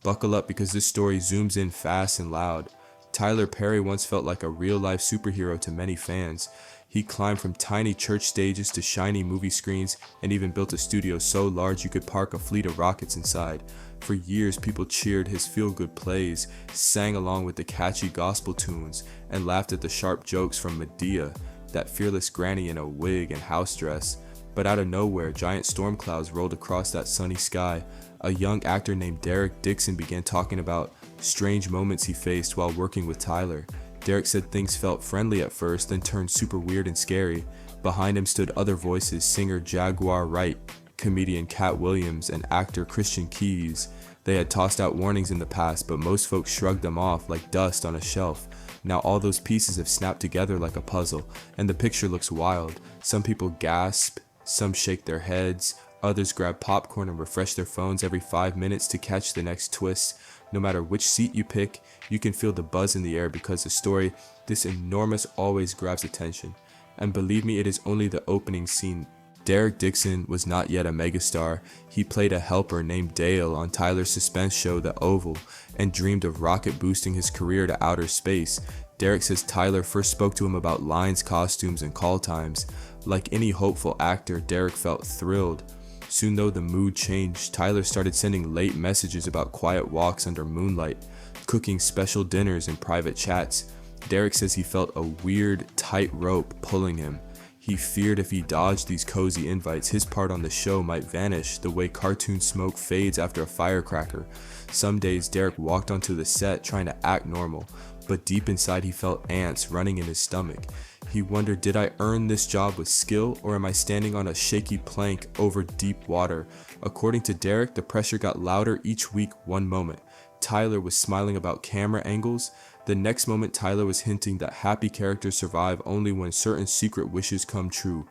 Buckle up because this story zooms in fast and loud. Tyler Perry once felt like a real-life superhero to many fans. He climbed from tiny church stages to shiny movie screens and even built a studio so large you could park a fleet of rockets inside. For years, people cheered his feel-good plays, sang along with the catchy gospel tunes, and laughed at the sharp jokes from Madea, that fearless granny in a wig and house dress. But out of nowhere, giant storm clouds rolled across that sunny sky. A young actor named Derek Dixon began talking about strange moments he faced while working with Tyler. Derek said things felt friendly at first, then turned super weird and scary. Behind him stood other voices, singer Jaguar Wright, comedian Katt and actor Christian Keys. They had tossed out warnings in the past, but most folks shrugged them off like dust on a shelf. Now all those pieces have snapped together like a puzzle, and the picture looks wild. Some people gasp, some shake their heads, others grab popcorn and refresh their phones every 5 minutes to catch the next twist. No matter which seat you pick, you can feel the buzz in the air because the story, this enormous, always grabs attention. And believe me, it is only the opening scene. Derek Dixon was not yet a megastar. He played a helper named Dale on Tyler's suspense show The Oval and dreamed of rocket boosting his career to outer space. Derek says Tyler first spoke to him about lines, costumes, and call times. Like any hopeful actor, Derek felt thrilled. Soon though, the mood changed. Tyler started sending late messages about quiet walks under moonlight, cooking special dinners and private chats. Derek says he felt a weird, tight rope pulling him. He feared if he dodged these cozy invites, his part on the show might vanish the way cartoon smoke fades after a firecracker. Some days Derek walked onto the set trying to act normal, but deep inside he felt ants running in his stomach. He wondered, did I earn this job with skill, or am I standing on a shaky plank over deep water? According to Derek, the pressure got louder each week. One moment, Tyler was smiling about camera angles. The next moment, Tyler was hinting that happy characters survive only when certain secret wishes come true.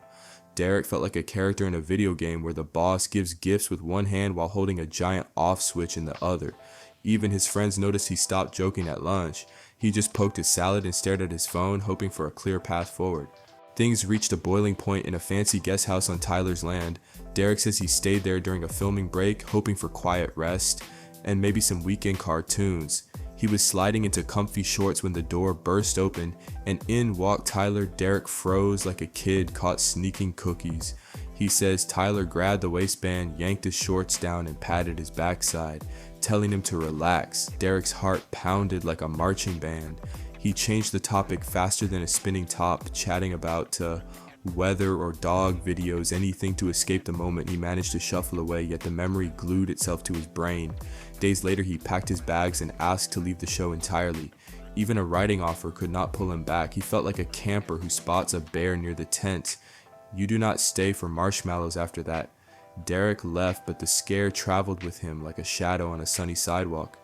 Derek felt like a character in a video game where the boss gives gifts with one hand while holding a giant off switch in the other. Even his friends noticed he stopped joking at lunch. He just poked his salad and stared at his phone, hoping for a clear path forward. Things reached a boiling point in a fancy guest house on Tyler's land. Derek says he stayed there during a filming break, hoping for quiet rest and maybe some weekend cartoons. He was sliding into comfy shorts when the door burst open, and in walked Tyler. Derek froze like a kid caught sneaking cookies. He says Tyler grabbed the waistband, yanked his shorts down, and patted his backside, telling him to relax. Derek's heart pounded like a marching band. He changed the topic faster than a spinning top, chatting about weather or dog videos, anything to escape the moment. He managed to shuffle away, yet the memory glued itself to his brain. Days later, he packed his bags and asked to leave the show entirely. Even a writing offer could not pull him back. He felt like a camper who spots a bear near the tent. You do not stay for marshmallows after that. Derek left, but the scare traveled with him like a shadow on a sunny sidewalk.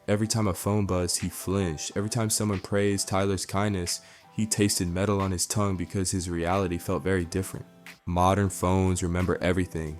Every time a phone buzzed, he flinched. Every time someone praised Tyler's kindness, he tasted metal on his tongue because his reality felt very different. Modern phones remember everything.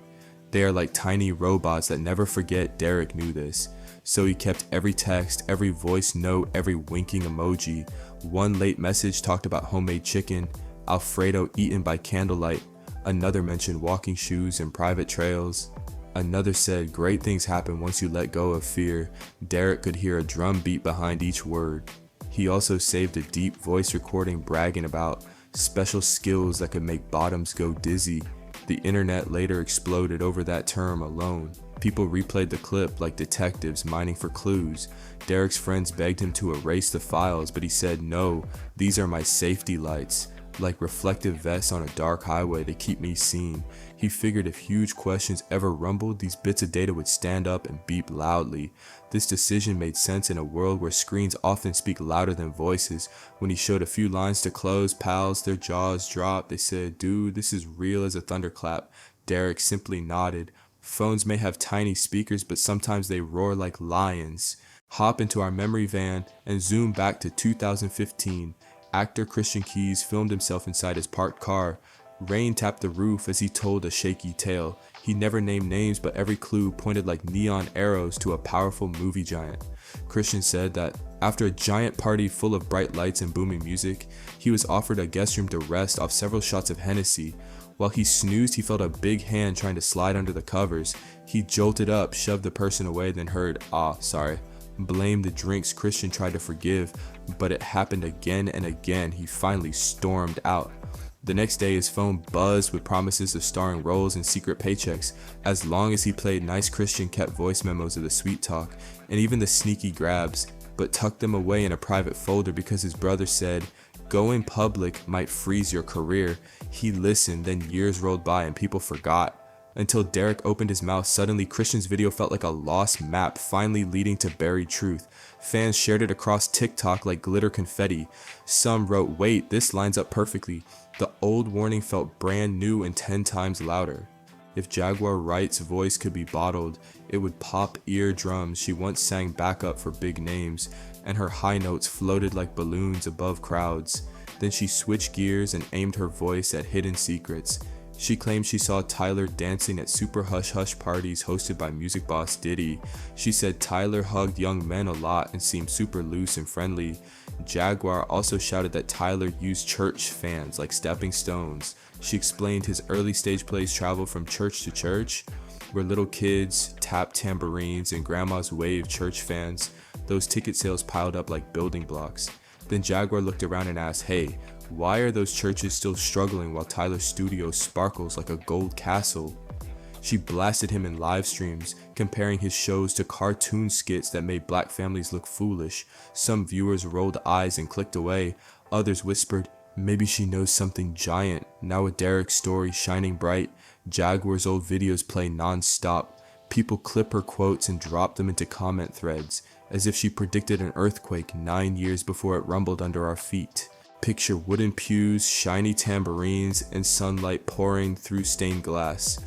They are like tiny robots that never forget. Derek knew this. So he kept every text, every voice note, every winking emoji. One late message talked about homemade chicken, Alfredo eaten by candlelight. Another mentioned walking shoes and private trails. Another said, great things happen once you let go of fear. Derek could hear a drum beat behind each word. He also saved a deep voice recording bragging about special skills that could make bottoms go dizzy. The internet later exploded over that term alone. People replayed the clip like detectives mining for clues. Derek's friends begged him to erase the files, but he said, no, these are my safety lights. Like reflective vests on a dark highway to keep me seen. He figured if huge questions ever rumbled, these bits of data would stand up and beep loudly. This decision made sense in a world where screens often speak louder than voices. When he showed a few lines to close pals, their jaws dropped. They said, dude, this is real as a thunderclap. Derek simply nodded. Phones may have tiny speakers, but sometimes they roar like lions. Hop into our memory van and zoom back to 2015. Actor Christian Keys filmed himself inside his parked car. Rain tapped the roof as he told a shaky tale. He never named names, but every clue pointed like neon arrows to a powerful movie giant. Christian said that after a giant party full of bright lights and booming music, he was offered a guest room to rest off several shots of Hennessy. While he snoozed, he felt a big hand trying to slide under the covers. He jolted up, shoved the person away, then heard, "Ah, sorry." Blamed the drinks Christian tried to forgive, but it happened again and again. He finally stormed out. The next day, his phone buzzed with promises of starring roles and secret paychecks, as long as he played nice. Christian kept voice memos of the sweet talk, and even the sneaky grabs, but tucked them away in a private folder because his brother said, "Going public might freeze your career." He listened, then years rolled by and people forgot. Until Derek opened his mouth, suddenly Christian's video felt like a lost map, finally leading to buried truth. Fans shared it across TikTok like glitter confetti. Some wrote, "Wait, this lines up perfectly." The old warning felt brand new and 10 times louder. If Jaguar Wright's voice could be bottled, it would pop eardrums. She once sang backup for big names, and her high notes floated like balloons above crowds. Then she switched gears and aimed her voice at hidden secrets. She claimed she saw Tyler dancing at super hush-hush parties hosted by music boss Diddy. She said Tyler hugged young men a lot and seemed super loose and friendly. Jaguar also shouted that Tyler used church fans like stepping stones. She explained his early stage plays traveled from church to church, where little kids tapped tambourines and grandmas waved church fans. Those ticket sales piled up like building blocks. Then Jaguar looked around and asked, "Hey, why are those churches still struggling while Tyler's studio sparkles like a gold castle?" She blasted him in live streams, comparing his shows to cartoon skits that made black families look foolish. Some viewers rolled eyes and clicked away. Others whispered, "Maybe she knows something giant." Now with Derek's story shining bright, Jaguar's old videos play non-stop. People clip her quotes and drop them into comment threads, as if she predicted an earthquake 9 years before it rumbled under our feet. Picture wooden pews, shiny tambourines, and sunlight pouring through stained glass.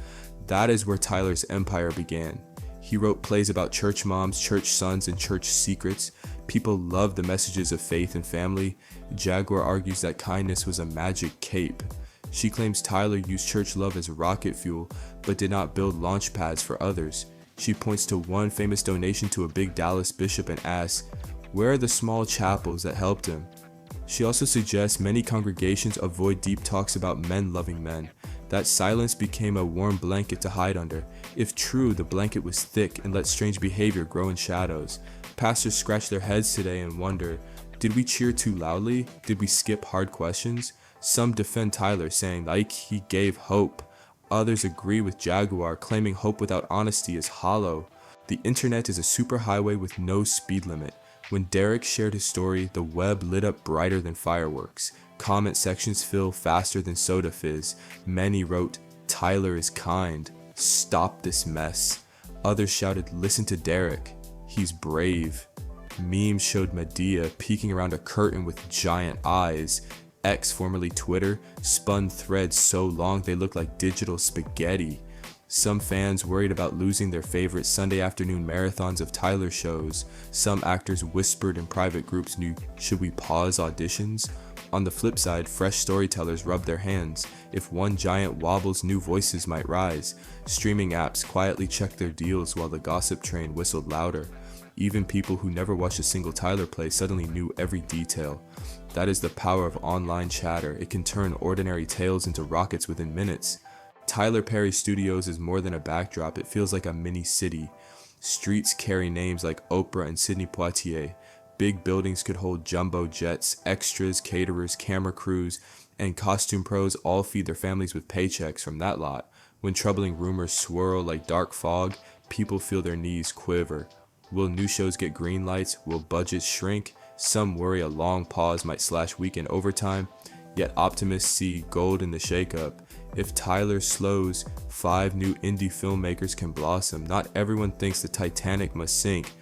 That is where Tyler's empire began. He wrote plays about church moms, church sons, and church secrets. People loved the messages of faith and family. Jaguar argues that kindness was a magic cape. She claims Tyler used church love as rocket fuel, but did not build launch pads for others. She points to one famous donation to a big Dallas bishop and asks, "Where are the small chapels that helped him?" She also suggests many congregations avoid deep talks about men loving men. That silence became a warm blanket to hide under. If true, the blanket was thick and let strange behavior grow in shadows. Pastors scratch their heads today and wonder, did we cheer too loudly? Did we skip hard questions? Some defend Tyler, saying like he gave hope. Others agree with Jaguar, claiming hope without honesty is hollow. The internet is a superhighway with no speed limit. When Derek shared his story, the web lit up brighter than fireworks. Comment sections fill faster than soda fizz. Many wrote, "Tyler is kind. Stop this mess." Others shouted, "Listen to Derek. He's brave." Memes showed Madea peeking around a curtain with giant eyes. X, formerly Twitter, spun threads so long they looked like digital spaghetti. Some fans worried about losing their favorite Sunday afternoon marathons of Tyler shows. Some actors whispered in private groups new, "Should we pause auditions?" On the flip side, fresh storytellers rubbed their hands. If one giant wobbles, new voices might rise. Streaming apps quietly checked their deals while the gossip train whistled louder. Even people who never watched a single Tyler play suddenly knew every detail. That is the power of online chatter. It can turn ordinary tales into rockets within minutes. Tyler Perry Studios is more than a backdrop, it feels like a mini city. Streets carry names like Oprah and Sidney Poitier. Big buildings could hold jumbo jets, extras, caterers, camera crews, and costume pros all feed their families with paychecks from that lot. When troubling rumors swirl like dark fog, people feel their knees quiver. Will new shows get green lights? Will budgets shrink? Some worry a long pause might slash weekend overtime, yet optimists see gold in the shakeup. If Tyler slows, 5 new indie filmmakers can blossom. Not everyone thinks the Titanic must sink.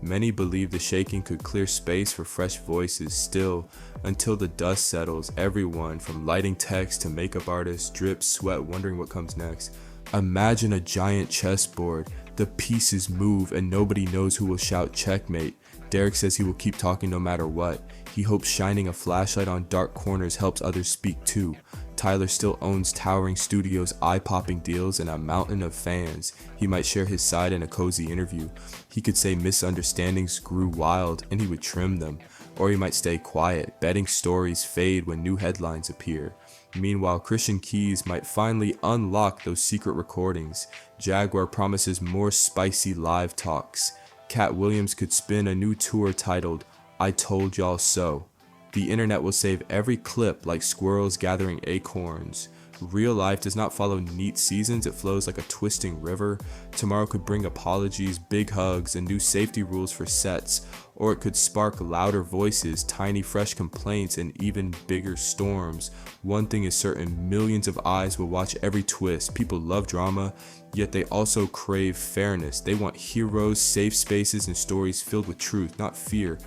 Many believe the shaking could clear space for fresh voices. Still, until the dust settles, everyone from lighting techs to makeup artists drips sweat wondering what comes next. Imagine a giant chessboard. The pieces move and nobody knows who will shout checkmate. Derek says he will keep talking no matter what. He hopes shining a flashlight on dark corners helps others speak too. Tyler still owns towering studios, eye-popping deals, and a mountain of fans. He might share his side in a cozy interview. He could say misunderstandings grew wild and he would trim them. Or he might stay quiet, betting stories fade when new headlines appear. Meanwhile, Christian Keys might finally unlock those secret recordings. Jaguar promises more spicy live talks. Katt Williams could spin a new tour titled, I Told Y'all So. The internet will save every clip like squirrels gathering acorns. Real life does not follow neat seasons, it flows like a twisting river. Tomorrow could bring apologies, big hugs, and new safety rules for sets, or it could spark louder voices, tiny fresh complaints, and even bigger storms. One thing is certain, millions of eyes will watch every twist. People love drama, yet they also crave fairness. They want heroes, safe spaces, and stories filled with truth, not fear.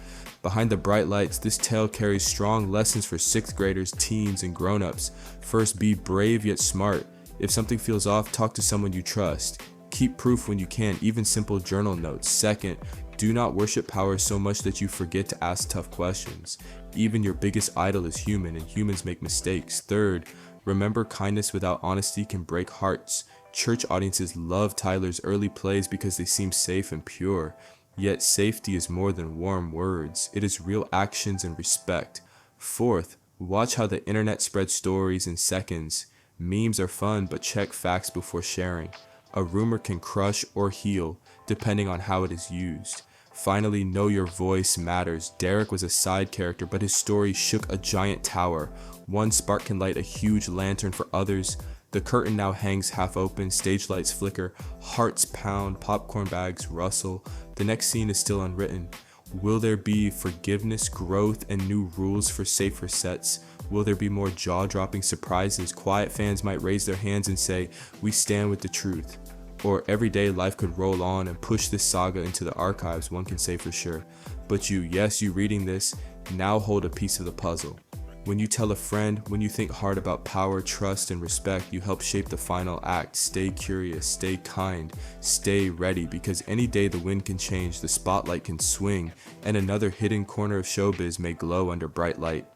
Behind the bright lights, this tale carries strong lessons for 6th graders, teens, and grown-ups. First, be brave yet smart. If something feels off, talk to someone you trust. Keep proof when you can, even simple journal notes. Second, do not worship power so much that you forget to ask tough questions. Even your biggest idol is human, and humans make mistakes. Third, remember kindness without honesty can break hearts. Church audiences love Tyler's early plays because they seem safe and pure. Yet safety is more than warm words, it is real actions and respect. Fourth, watch how the internet spreads stories in seconds. Memes are fun, but check facts before sharing. A rumor can crush or heal, depending on how it is used. Finally, know your voice matters. Derek was a side character, but his story shook a giant tower. One spark can light a huge lantern for others. The curtain now hangs half open, stage lights flicker, hearts pound, popcorn bags rustle. The next scene is still unwritten. Will there be forgiveness, growth, and new rules for safer sets? Will there be more jaw-dropping surprises? Quiet fans might raise their hands and say, we stand with the truth. Or everyday life could roll on and push this saga into the archives, one can say for sure. But you reading this, now hold a piece of the puzzle. When you tell a friend, when you think hard about power, trust, and respect, you help shape the final act. Stay curious, stay kind, stay ready, because any day the wind can change, the spotlight can swing, and another hidden corner of showbiz may glow under bright light.